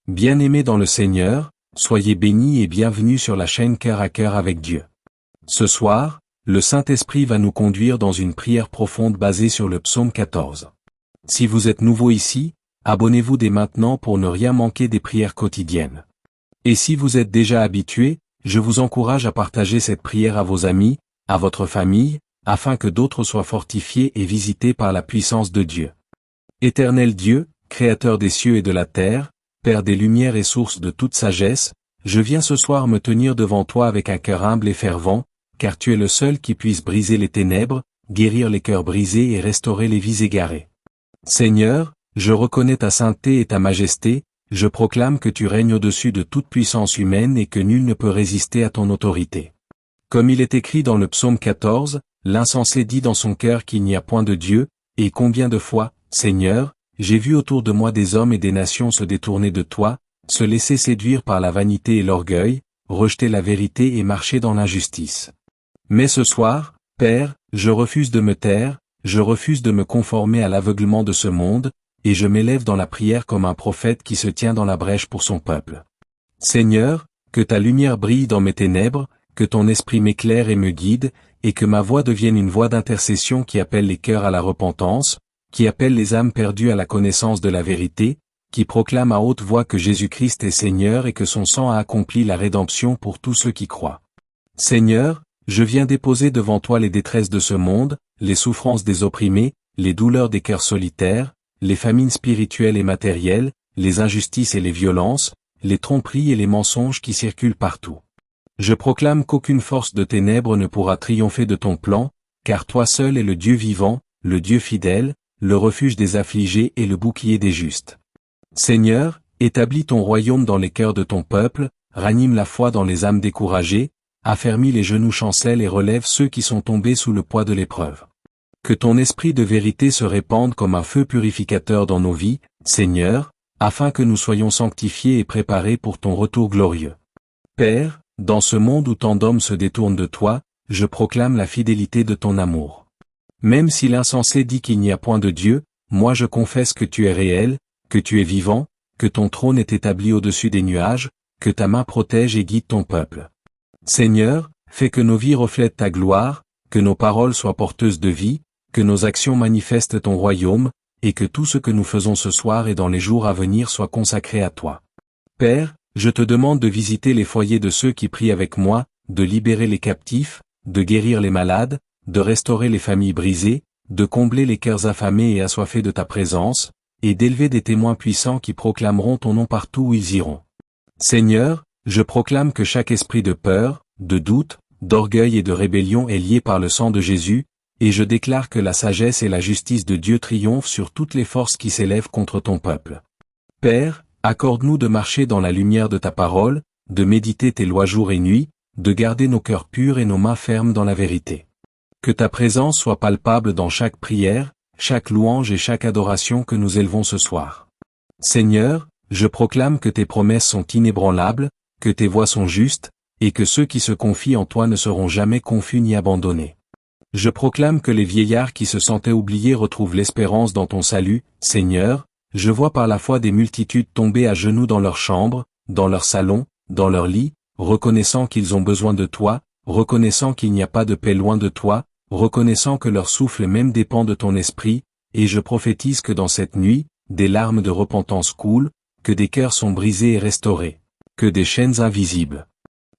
Bien-aimés dans le Seigneur, soyez bénis et bienvenus sur la chaîne Cœur à Cœur avec Dieu. Ce soir, le Saint-Esprit va nous conduire dans une prière profonde basée sur le psaume 14. Si vous êtes nouveau ici, abonnez-vous dès maintenant pour ne rien manquer des prières quotidiennes. Et si vous êtes déjà habitué, je vous encourage à partager cette prière à vos amis, à votre famille, afin que d'autres soient fortifiés et visités par la puissance de Dieu. Éternel Dieu, Créateur des cieux et de la terre, Père des lumières et source de toute sagesse, je viens ce soir me tenir devant toi avec un cœur humble et fervent, car tu es le seul qui puisse briser les ténèbres, guérir les cœurs brisés et restaurer les vies égarées. Seigneur, je reconnais ta sainteté et ta majesté, je proclame que tu règnes au-dessus de toute puissance humaine et que nul ne peut résister à ton autorité. Comme il est écrit dans le psaume 14, l'insensé dit dans son cœur qu'il n'y a point de Dieu, et combien de fois, Seigneur, j'ai vu autour de moi des hommes et des nations se détourner de toi, se laisser séduire par la vanité et l'orgueil, rejeter la vérité et marcher dans l'injustice. Mais ce soir, Père, je refuse de me taire, je refuse de me conformer à l'aveuglement de ce monde, et je m'élève dans la prière comme un prophète qui se tient dans la brèche pour son peuple. Seigneur, que ta lumière brille dans mes ténèbres, que ton esprit m'éclaire et me guide, et que ma voix devienne une voix d'intercession qui appelle les cœurs à la repentance, qui appelle les âmes perdues à la connaissance de la vérité, qui proclame à haute voix que Jésus-Christ est Seigneur et que son sang a accompli la rédemption pour tous ceux qui croient. Seigneur, je viens déposer devant toi les détresses de ce monde, les souffrances des opprimés, les douleurs des cœurs solitaires, les famines spirituelles et matérielles, les injustices et les violences, les tromperies et les mensonges qui circulent partout. Je proclame qu'aucune force de ténèbres ne pourra triompher de ton plan, car toi seul es le Dieu vivant, le Dieu fidèle, le refuge des affligés et le bouclier des justes. Seigneur, établis ton royaume dans les cœurs de ton peuple, ranime la foi dans les âmes découragées, affermis les genoux chancellent et relève ceux qui sont tombés sous le poids de l'épreuve. Que ton esprit de vérité se répande comme un feu purificateur dans nos vies, Seigneur, afin que nous soyons sanctifiés et préparés pour ton retour glorieux. Père, dans ce monde où tant d'hommes se détournent de toi, je proclame la fidélité de ton amour. Même si l'insensé dit qu'il n'y a point de Dieu, moi je confesse que tu es réel, que tu es vivant, que ton trône est établi au-dessus des nuages, que ta main protège et guide ton peuple. Seigneur, fais que nos vies reflètent ta gloire, que nos paroles soient porteuses de vie, que nos actions manifestent ton royaume, et que tout ce que nous faisons ce soir et dans les jours à venir soit consacré à toi. Père, je te demande de visiter les foyers de ceux qui prient avec moi, de libérer les captifs, de guérir les malades, de restaurer les familles brisées, de combler les cœurs affamés et assoiffés de ta présence, et d'élever des témoins puissants qui proclameront ton nom partout où ils iront. Seigneur, je proclame que chaque esprit de peur, de doute, d'orgueil et de rébellion est lié par le sang de Jésus, et je déclare que la sagesse et la justice de Dieu triomphent sur toutes les forces qui s'élèvent contre ton peuple. Père, accorde-nous de marcher dans la lumière de ta parole, de méditer tes lois jour et nuit, de garder nos cœurs purs et nos mains fermes dans la vérité. Que ta présence soit palpable dans chaque prière, chaque louange et chaque adoration que nous élevons ce soir. Seigneur, je proclame que tes promesses sont inébranlables, que tes voies sont justes, et que ceux qui se confient en toi ne seront jamais confus ni abandonnés. Je proclame que les vieillards qui se sentaient oubliés retrouvent l'espérance dans ton salut, Seigneur, je vois par la foi des multitudes tomber à genoux dans leurs chambres, dans leurs salons, dans leurs lits, reconnaissant qu'ils ont besoin de toi, reconnaissant qu'il n'y a pas de paix loin de toi, reconnaissant que leur souffle même dépend de ton esprit, et je prophétise que dans cette nuit, des larmes de repentance coulent, que des cœurs sont brisés et restaurés, que des chaînes invisibles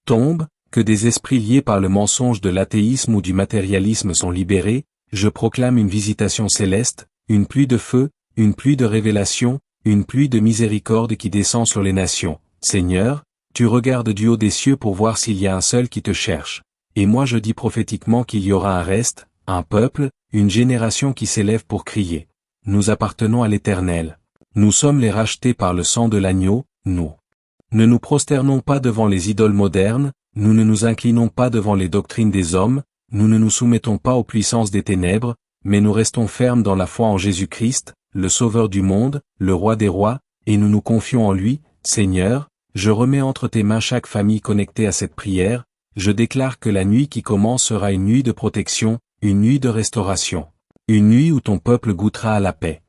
tombent, que des esprits liés par le mensonge de l'athéisme ou du matérialisme sont libérés, je proclame une visitation céleste, une pluie de feu, une pluie de révélation, une pluie de miséricorde qui descend sur les nations. Seigneur, tu regardes du haut des cieux pour voir s'il y a un seul qui te cherche. Et moi je dis prophétiquement qu'il y aura un reste, un peuple, une génération qui s'élève pour crier. Nous appartenons à l'Éternel. Nous sommes les rachetés par le sang de l'agneau, nous. Ne nous prosternons pas devant les idoles modernes, nous ne nous inclinons pas devant les doctrines des hommes, nous ne nous soumettons pas aux puissances des ténèbres, mais nous restons fermes dans la foi en Jésus-Christ, le Sauveur du monde, le Roi des rois, et nous nous confions en lui. Seigneur, je remets entre tes mains chaque famille connectée à cette prière, je déclare que la nuit qui commence sera une nuit de protection, une nuit de restauration, une nuit où ton peuple goûtera à la paix,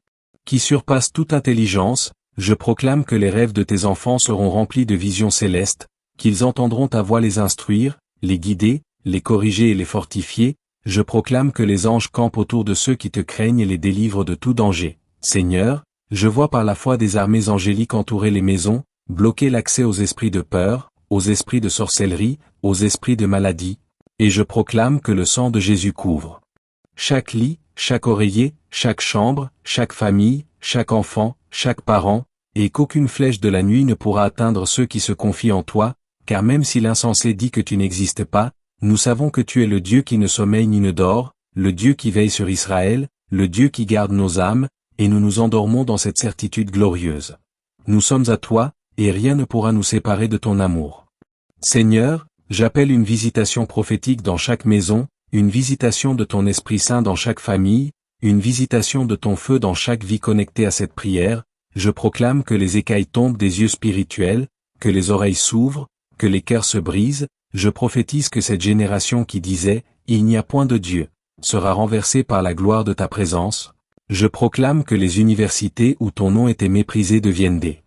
qui surpasse toute intelligence, je proclame que les rêves de tes enfants seront remplis de visions célestes, qu'ils entendront ta voix les instruire, les guider, les corriger et les fortifier. Je proclame que les anges campent autour de ceux qui te craignent et les délivrent de tout danger. Seigneur, je vois par la foi des armées angéliques entourer les maisons, bloquer l'accès aux esprits de peur, aux esprits de sorcellerie, aux esprits de maladie, et je proclame que le sang de Jésus couvre chaque lit, chaque oreiller, chaque chambre, chaque famille, chaque enfant, chaque parent, et qu'aucune flèche de la nuit ne pourra atteindre ceux qui se confient en toi, car même si l'insensé dit que tu n'existes pas, nous savons que tu es le Dieu qui ne sommeille ni ne dort, le Dieu qui veille sur Israël, le Dieu qui garde nos âmes, et nous nous endormons dans cette certitude glorieuse. Nous sommes à toi, et rien ne pourra nous séparer de ton amour. Seigneur, j'appelle une visitation prophétique dans chaque maison, une visitation de ton Esprit Saint dans chaque famille, une visitation de ton feu dans chaque vie connectée à cette prière. Je proclame que les écailles tombent des yeux spirituels, que les oreilles s'ouvrent, que les cœurs se brisent. Je prophétise que cette génération qui disait « Il n'y a point de Dieu » sera renversée par la gloire de ta présence. Je proclame que les universités où ton nom était méprisé deviennent des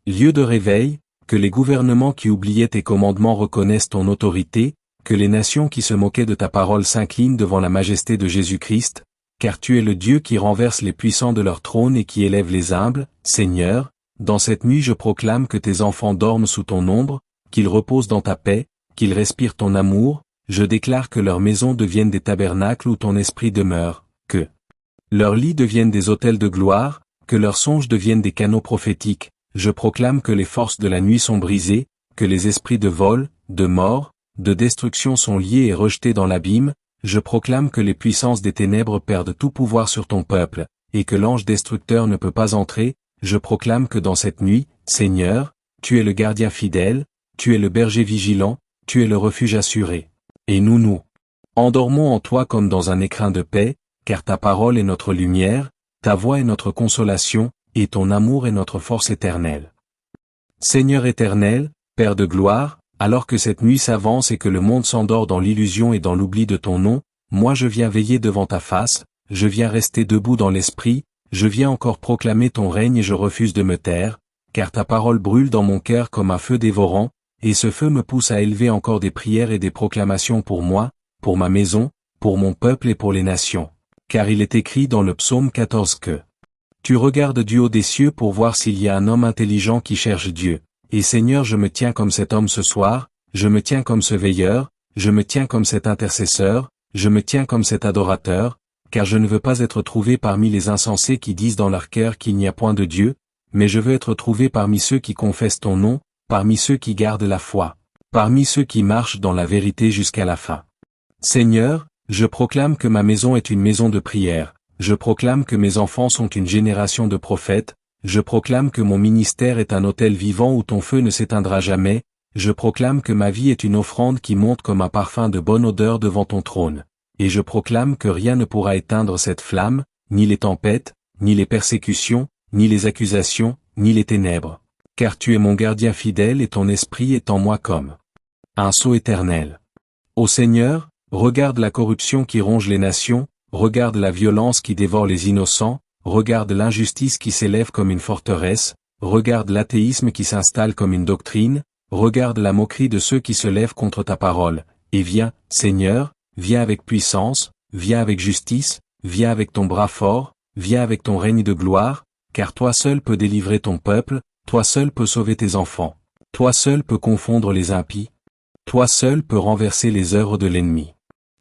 lieux de réveil, que les gouvernements qui oubliaient tes commandements reconnaissent ton autorité, que les nations qui se moquaient de ta parole s'inclinent devant la majesté de Jésus-Christ, car tu es le Dieu qui renverse les puissants de leur trône et qui élève les humbles. Seigneur, dans cette nuit je proclame que tes enfants dorment sous ton ombre, qu'ils reposent dans ta paix, qu'ils respirent ton amour. Je déclare que leurs maisons deviennent des tabernacles où ton esprit demeure, que leurs lits deviennent des autels de gloire, que leurs songes deviennent des canaux prophétiques. Je proclame que les forces de la nuit sont brisées, que les esprits de vol, de mort, de destruction sont liés et rejetés dans l'abîme. Je proclame que les puissances des ténèbres perdent tout pouvoir sur ton peuple, et que l'ange destructeur ne peut pas entrer. Je proclame que dans cette nuit, Seigneur, tu es le gardien fidèle, tu es le berger vigilant, tu es le refuge assuré. Et nous endormons en toi comme dans un écrin de paix, car ta parole est notre lumière, ta voix est notre consolation, et ton amour est notre force éternelle. Seigneur éternel, Père de gloire, alors que cette nuit s'avance et que le monde s'endort dans l'illusion et dans l'oubli de ton nom, moi je viens veiller devant ta face, je viens rester debout dans l'esprit, je viens encore proclamer ton règne et je refuse de me taire, car ta parole brûle dans mon cœur comme un feu dévorant, et ce feu me pousse à élever encore des prières et des proclamations pour moi, pour ma maison, pour mon peuple et pour les nations. Car il est écrit dans le psaume 14 que tu regardes du haut des cieux pour voir s'il y a un homme intelligent qui cherche Dieu. Et Seigneur, je me tiens comme cet homme ce soir, je me tiens comme ce veilleur, je me tiens comme cet intercesseur, je me tiens comme cet adorateur, car je ne veux pas être trouvé parmi les insensés qui disent dans leur cœur qu'il n'y a point de Dieu, mais je veux être trouvé parmi ceux qui confessent ton nom, parmi ceux qui gardent la foi, parmi ceux qui marchent dans la vérité jusqu'à la fin. Seigneur, je proclame que ma maison est une maison de prière, je proclame que mes enfants sont une génération de prophètes, je proclame que mon ministère est un autel vivant où ton feu ne s'éteindra jamais, je proclame que ma vie est une offrande qui monte comme un parfum de bonne odeur devant ton trône, et je proclame que rien ne pourra éteindre cette flamme, ni les tempêtes, ni les persécutions, ni les accusations, ni les ténèbres, car tu es mon gardien fidèle et ton esprit est en moi comme un sceau éternel. Ô Seigneur, regarde la corruption qui ronge les nations, regarde la violence qui dévore les innocents, regarde l'injustice qui s'élève comme une forteresse, regarde l'athéisme qui s'installe comme une doctrine, regarde la moquerie de ceux qui se lèvent contre ta parole, et viens, Seigneur, viens avec puissance, viens avec justice, viens avec ton bras fort, viens avec ton règne de gloire, car toi seul peux délivrer ton peuple, toi seul peux sauver tes enfants, toi seul peux confondre les impies, toi seul peux renverser les œuvres de l'ennemi.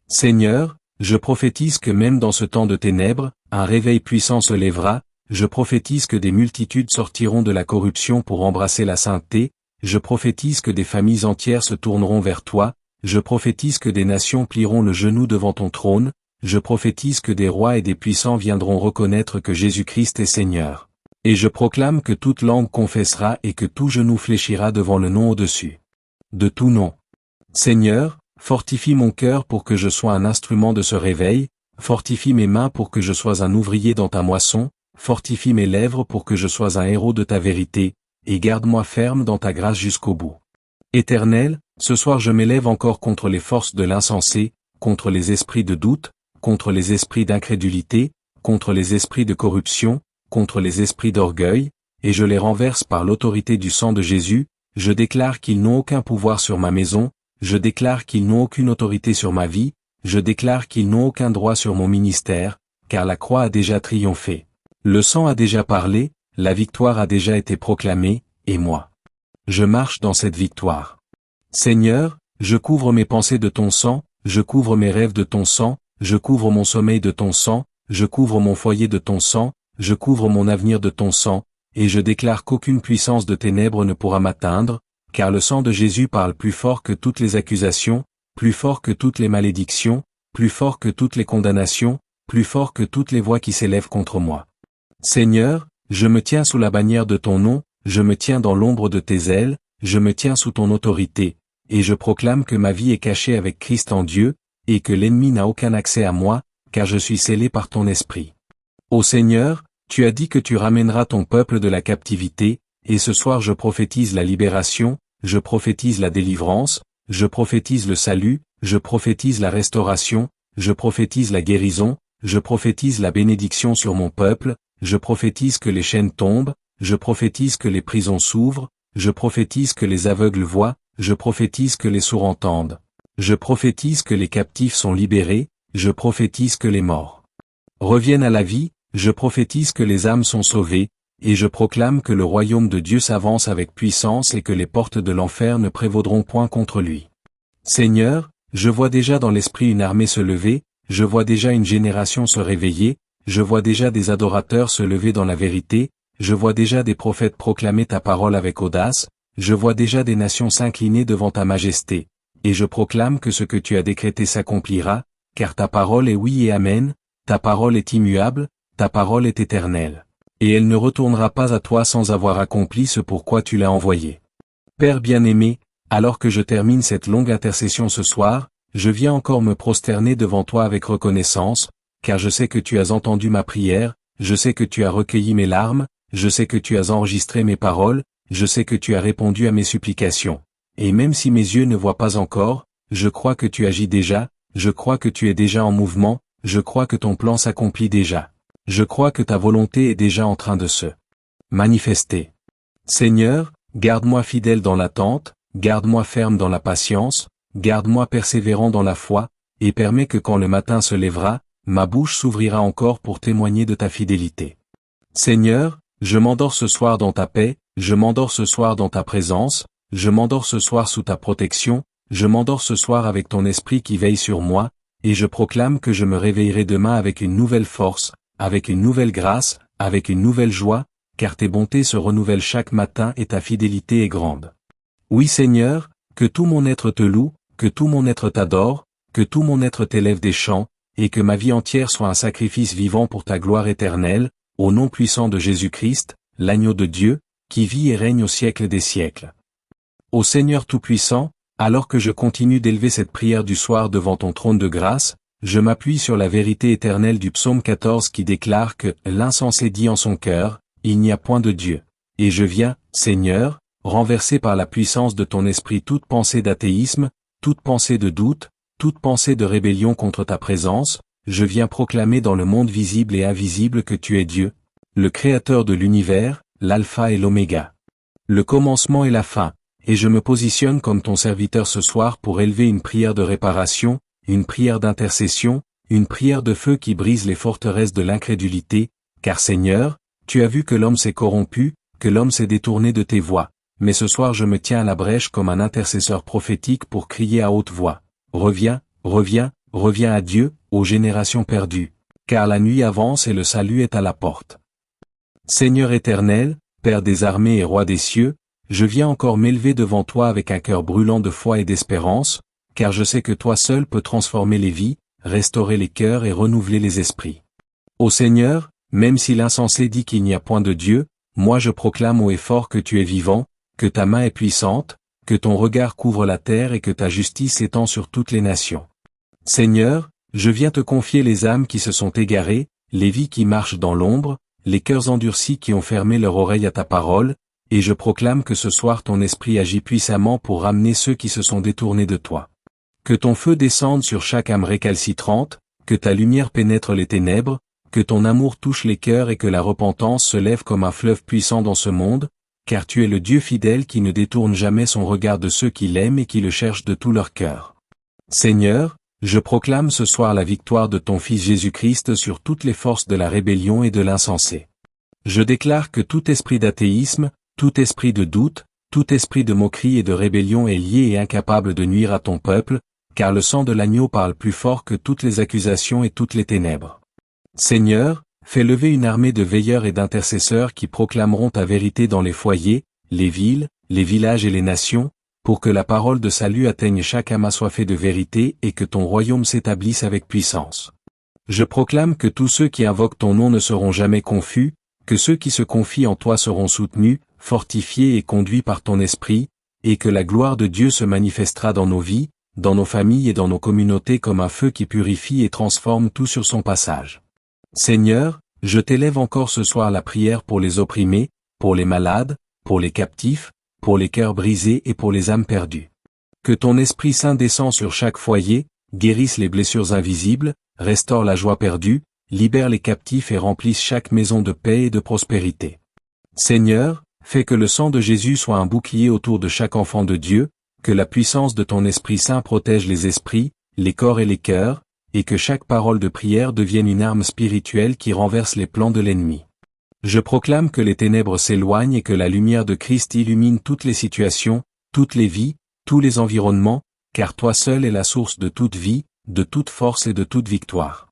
Seigneur, je prophétise que même dans ce temps de ténèbres, un réveil puissant se lèvera, je prophétise que des multitudes sortiront de la corruption pour embrasser la sainteté, je prophétise que des familles entières se tourneront vers toi, je prophétise que des nations plieront le genou devant ton trône, je prophétise que des rois et des puissants viendront reconnaître que Jésus-Christ est Seigneur. Et je proclame que toute langue confessera et que tout genou fléchira devant le nom au-dessus de tout nom. Seigneur, fortifie mon cœur pour que je sois un instrument de ce réveil, fortifie mes mains pour que je sois un ouvrier dans ta moisson, fortifie mes lèvres pour que je sois un héros de ta vérité, et garde-moi ferme dans ta grâce jusqu'au bout. Éternel, ce soir je m'élève encore contre les forces de l'insensé, contre les esprits de doute, contre les esprits d'incrédulité, contre les esprits de corruption, contre les esprits d'orgueil, et je les renverse par l'autorité du sang de Jésus, je déclare qu'ils n'ont aucun pouvoir sur ma maison, je déclare qu'ils n'ont aucune autorité sur ma vie, je déclare qu'ils n'ont aucun droit sur mon ministère, car la croix a déjà triomphé. Le sang a déjà parlé, la victoire a déjà été proclamée, et moi. Je marche dans cette victoire. Seigneur, je couvre mes pensées de ton sang, je couvre mes rêves de ton sang, je couvre mon sommeil de ton sang, je couvre mon foyer de ton sang, je couvre mon avenir de ton sang, et je déclare qu'aucune puissance de ténèbres ne pourra m'atteindre, car le sang de Jésus parle plus fort que toutes les accusations, plus fort que toutes les malédictions, plus fort que toutes les condamnations, plus fort que toutes les voix qui s'élèvent contre moi. Seigneur, je me tiens sous la bannière de ton nom, je me tiens dans l'ombre de tes ailes, je me tiens sous ton autorité, et je proclame que ma vie est cachée avec Christ en Dieu, et que l'ennemi n'a aucun accès à moi, car je suis scellé par ton esprit. Ô Seigneur, tu as dit que tu ramèneras ton peuple de la captivité, et ce soir je prophétise la libération, je prophétise la délivrance, je prophétise le salut, je prophétise la restauration, je prophétise la guérison, je prophétise la bénédiction sur mon peuple, je prophétise que les chaînes tombent, je prophétise que les prisons s'ouvrent, je prophétise que les aveugles voient, je prophétise que les sourds entendent. Je prophétise que les captifs sont libérés, je prophétise que les morts reviennent à la vie, je prophétise que les âmes sont sauvées, et je proclame que le royaume de Dieu s'avance avec puissance et que les portes de l'enfer ne prévaudront point contre lui. Seigneur, je vois déjà dans l'esprit une armée se lever, je vois déjà une génération se réveiller, je vois déjà des adorateurs se lever dans la vérité, je vois déjà des prophètes proclamer ta parole avec audace, je vois déjà des nations s'incliner devant ta majesté, et je proclame que ce que tu as décrété s'accomplira, car ta parole est oui et amen, ta parole est immuable, ta parole est éternelle. Et elle ne retournera pas à toi sans avoir accompli ce pourquoi tu l'as envoyée. Père bien-aimé, alors que je termine cette longue intercession ce soir, je viens encore me prosterner devant toi avec reconnaissance, car je sais que tu as entendu ma prière, je sais que tu as recueilli mes larmes, je sais que tu as enregistré mes paroles, je sais que tu as répondu à mes supplications. Et même si mes yeux ne voient pas encore, je crois que tu agis déjà, je crois que tu es déjà en mouvement, je crois que ton plan s'accomplit déjà. Je crois que ta volonté est déjà en train de se manifester. Seigneur, garde-moi fidèle dans l'attente, garde-moi ferme dans la patience, garde-moi persévérant dans la foi, et permets que quand le matin se lèvera, ma bouche s'ouvrira encore pour témoigner de ta fidélité. Seigneur, je m'endors ce soir dans ta paix, je m'endors ce soir dans ta présence, je m'endors ce soir sous ta protection, je m'endors ce soir avec ton esprit qui veille sur moi, et je proclame que je me réveillerai demain avec une nouvelle force, avec une nouvelle grâce, avec une nouvelle joie, car tes bontés se renouvellent chaque matin et ta fidélité est grande. Oui Seigneur, que tout mon être te loue, que tout mon être t'adore, que tout mon être t'élève des chants, et que ma vie entière soit un sacrifice vivant pour ta gloire éternelle, au nom puissant de Jésus-Christ, l'agneau de Dieu, qui vit et règne au siècle des siècles. Ô Seigneur Tout-Puissant, alors que je continue d'élever cette prière du soir devant ton trône de grâce, je m'appuie sur la vérité éternelle du psaume 14 qui déclare que « L'insensé dit en son cœur, il n'y a point de Dieu. » Et je viens, Seigneur, renverser par la puissance de ton esprit toute pensée d'athéisme, toute pensée de doute, toute pensée de rébellion contre ta présence, je viens proclamer dans le monde visible et invisible que tu es Dieu, le Créateur de l'univers, l'alpha et l'oméga, le commencement et la fin, et je me positionne comme ton serviteur ce soir pour élever une prière de réparation, une prière d'intercession, une prière de feu qui brise les forteresses de l'incrédulité, car Seigneur, tu as vu que l'homme s'est corrompu, que l'homme s'est détourné de tes voies, mais ce soir je me tiens à la brèche comme un intercesseur prophétique pour crier à haute voix, reviens, reviens, reviens à Dieu, aux générations perdues, car la nuit avance et le salut est à la porte. Seigneur éternel, Père des armées et Roi des cieux, je viens encore m'élever devant toi avec un cœur brûlant de foi et d'espérance, car je sais que toi seul peux transformer les vies, restaurer les cœurs et renouveler les esprits. Ô Seigneur, même si l'insensé dit qu'il n'y a point de Dieu, moi je proclame haut et fort que tu es vivant, que ta main est puissante, que ton regard couvre la terre et que ta justice s'étend sur toutes les nations. Seigneur, je viens te confier les âmes qui se sont égarées, les vies qui marchent dans l'ombre, les cœurs endurcis qui ont fermé leur oreille à ta parole, et je proclame que ce soir ton esprit agit puissamment pour ramener ceux qui se sont détournés de toi. Que ton feu descende sur chaque âme récalcitrante, que ta lumière pénètre les ténèbres, que ton amour touche les cœurs et que la repentance se lève comme un fleuve puissant dans ce monde, car tu es le Dieu fidèle qui ne détourne jamais son regard de ceux qui l'aiment et qui le cherchent de tout leur cœur. Seigneur, je proclame ce soir la victoire de ton Fils Jésus-Christ sur toutes les forces de la rébellion et de l'insensé. Je déclare que tout esprit d'athéisme, tout esprit de doute, tout esprit de moquerie et de rébellion est lié et incapable de nuire à ton peuple, car le sang de l'agneau parle plus fort que toutes les accusations et toutes les ténèbres. Seigneur, fais lever une armée de veilleurs et d'intercesseurs qui proclameront ta vérité dans les foyers, les villes, les villages et les nations, pour que la parole de salut atteigne chaque âme assoiffée de vérité et que ton royaume s'établisse avec puissance. Je proclame que tous ceux qui invoquent ton nom ne seront jamais confus, que ceux qui se confient en toi seront soutenus, fortifiés et conduits par ton esprit, et que la gloire de Dieu se manifestera dans nos vies, dans nos familles et dans nos communautés comme un feu qui purifie et transforme tout sur son passage. Seigneur, je t'élève encore ce soir la prière pour les opprimés, pour les malades, pour les captifs, pour les cœurs brisés et pour les âmes perdues. Que ton Esprit Saint descend sur chaque foyer, guérisse les blessures invisibles, restaure la joie perdue, libère les captifs et remplisse chaque maison de paix et de prospérité. Seigneur, fais que le sang de Jésus soit un bouclier autour de chaque enfant de Dieu, que la puissance de ton Esprit Saint protège les esprits, les corps et les cœurs, et que chaque parole de prière devienne une arme spirituelle qui renverse les plans de l'ennemi. Je proclame que les ténèbres s'éloignent et que la lumière de Christ illumine toutes les situations, toutes les vies, tous les environnements, car toi seul es la source de toute vie, de toute force et de toute victoire.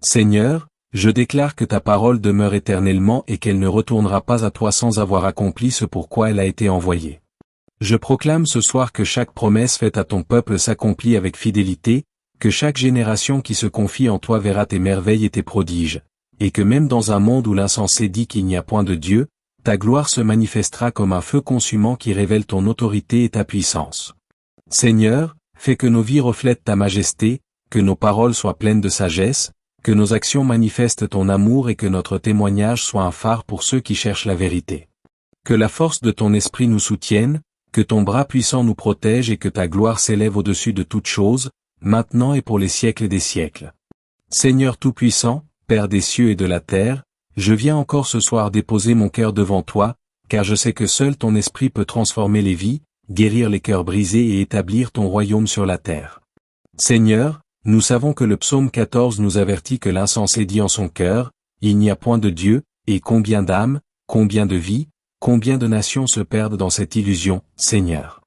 Seigneur, je déclare que ta parole demeure éternellement et qu'elle ne retournera pas à toi sans avoir accompli ce pourquoi elle a été envoyée. Je proclame ce soir que chaque promesse faite à ton peuple s'accomplit avec fidélité, que chaque génération qui se confie en toi verra tes merveilles et tes prodiges, et que même dans un monde où l'insensé dit qu'il n'y a point de Dieu, ta gloire se manifestera comme un feu consumant qui révèle ton autorité et ta puissance. Seigneur, fais que nos vies reflètent ta majesté, que nos paroles soient pleines de sagesse, que nos actions manifestent ton amour et que notre témoignage soit un phare pour ceux qui cherchent la vérité. Que la force de ton esprit nous soutienne, que ton bras puissant nous protège et que ta gloire s'élève au-dessus de toutes choses, maintenant et pour les siècles des siècles. Seigneur Tout-Puissant, Père des cieux et de la terre, je viens encore ce soir déposer mon cœur devant toi, car je sais que seul ton esprit peut transformer les vies, guérir les cœurs brisés et établir ton royaume sur la terre. Seigneur, nous savons que le psaume 14 nous avertit que l'insensé dit en son cœur, il n'y a point de Dieu, et combien d'âmes, combien de vies, combien de nations se perdent dans cette illusion, Seigneur.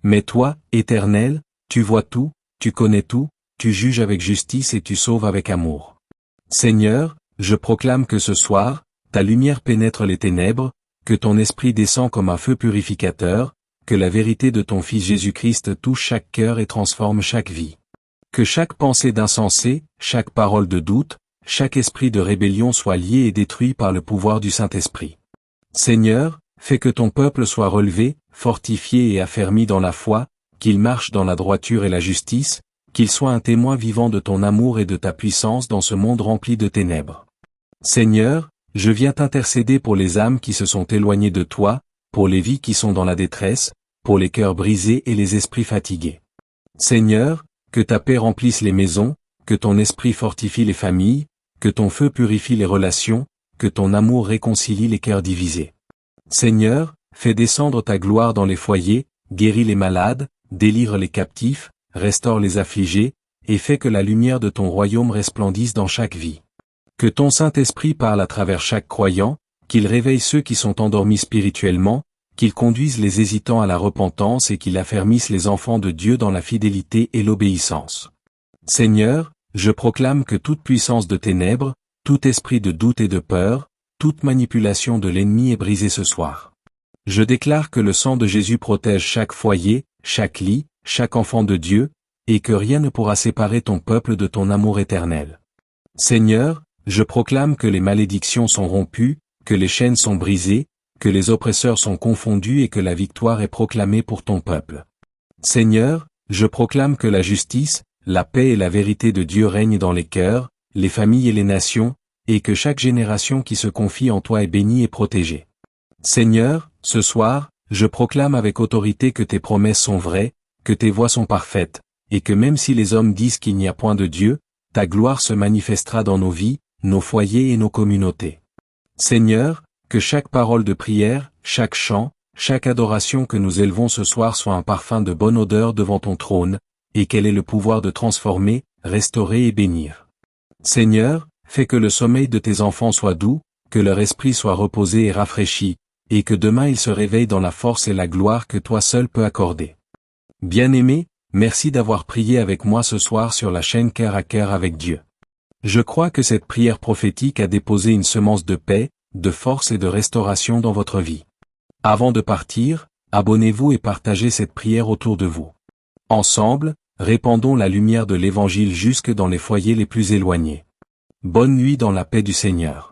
Mais toi, Éternel, tu vois tout, tu connais tout, tu juges avec justice et tu sauves avec amour. Seigneur, je proclame que ce soir, ta lumière pénètre les ténèbres, que ton esprit descend comme un feu purificateur, que la vérité de ton Fils Jésus-Christ touche chaque cœur et transforme chaque vie. Que chaque pensée d'insensé, chaque parole de doute, chaque esprit de rébellion soit lié et détruit par le pouvoir du Saint-Esprit. Seigneur, fais que ton peuple soit relevé, fortifié et affermi dans la foi, qu'il marche dans la droiture et la justice, qu'il soit un témoin vivant de ton amour et de ta puissance dans ce monde rempli de ténèbres. Seigneur, je viens t'intercéder pour les âmes qui se sont éloignées de toi, pour les vies qui sont dans la détresse, pour les cœurs brisés et les esprits fatigués. Seigneur, que ta paix remplisse les maisons, que ton esprit fortifie les familles, que ton feu purifie les relations, que ton amour réconcilie les cœurs divisés. Seigneur, fais descendre ta gloire dans les foyers, guéris les malades, délivre les captifs, restaure les affligés, et fais que la lumière de ton royaume resplendisse dans chaque vie. Que ton Saint-Esprit parle à travers chaque croyant, qu'il réveille ceux qui sont endormis spirituellement, qu'il conduise les hésitants à la repentance et qu'il affermisse les enfants de Dieu dans la fidélité et l'obéissance. Seigneur, je proclame que toute puissance de ténèbres, tout esprit de doute et de peur, toute manipulation de l'ennemi est brisée ce soir. Je déclare que le sang de Jésus protège chaque foyer, chaque lit, chaque enfant de Dieu, et que rien ne pourra séparer ton peuple de ton amour éternel. Seigneur, je proclame que les malédictions sont rompues, que les chaînes sont brisées, que les oppresseurs sont confondus et que la victoire est proclamée pour ton peuple. Seigneur, je proclame que la justice, la paix et la vérité de Dieu règnent dans les cœurs, les familles et les nations, et que chaque génération qui se confie en toi est bénie et protégée. Seigneur, ce soir, je proclame avec autorité que tes promesses sont vraies, que tes voies sont parfaites, et que même si les hommes disent qu'il n'y a point de Dieu, ta gloire se manifestera dans nos vies, nos foyers et nos communautés. Seigneur, que chaque parole de prière, chaque chant, chaque adoration que nous élevons ce soir soit un parfum de bonne odeur devant ton trône, et qu'elle ait le pouvoir de transformer, restaurer et bénir. Seigneur, fais que le sommeil de tes enfants soit doux, que leur esprit soit reposé et rafraîchi, et que demain ils se réveillent dans la force et la gloire que toi seul peux accorder. Bien-aimé, merci d'avoir prié avec moi ce soir sur la chaîne Cœur à Cœur avec Dieu. Je crois que cette prière prophétique a déposé une semence de paix, de force et de restauration dans votre vie. Avant de partir, abonnez-vous et partagez cette prière autour de vous. Ensemble, répandons la lumière de l'Évangile jusque dans les foyers les plus éloignés. Bonne nuit dans la paix du Seigneur.